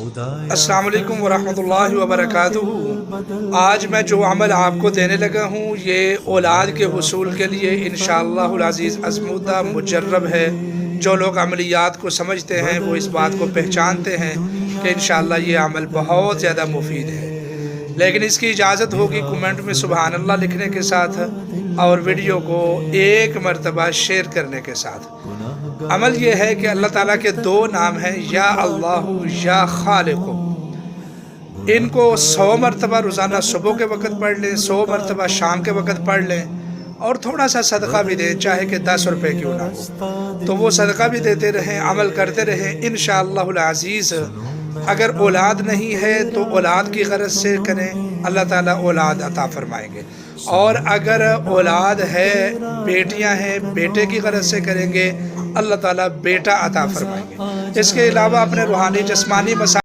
السلام علیکم ورحمۃ اللہ وبرکاتہ۔ آج میں جو عمل آپ کو دینے لگا ہوں یہ اولاد کے حصول کے لیے انشاءاللہ العزیز آزمودہ مجرب ہے۔ جو لوگ عملیات کو سمجھتے ہیں وہ اس بات کو پہچانتے ہیں کہ انشاءاللہ یہ عمل بہت زیادہ مفید ہے، لیکن اس کی اجازت ہوگی کمنٹ میں سبحان اللہ لکھنے کے ساتھ اور ویڈیو کو ایک مرتبہ شیئر کرنے کے ساتھ۔ عمل یہ ہے کہ اللہ تعالیٰ کے دو نام ہیں، یا اللہ یا خالق۔ ان کو 100 مرتبہ روزانہ صبح کے وقت پڑھ لیں، 100 مرتبہ شام کے وقت پڑھ لیں، اور تھوڑا سا صدقہ بھی دیں، چاہے کہ 10 روپے کیوں نہ ہو تو وہ صدقہ بھی دیتے رہیں، عمل کرتے رہیں۔ انشاءاللہ العزیز اگر اولاد نہیں ہے تو اولاد کی غرض سے کریں، اللہ تعالیٰ اولاد عطا فرمائیں گے، اور اگر اولاد ہے، بیٹیاں ہیں، بیٹے کی غرض سے کریں گے، اللہ تعالیٰ بیٹا عطا فرمائیں گے۔ اس کے علاوہ اپنے روحانی جسمانی مسائل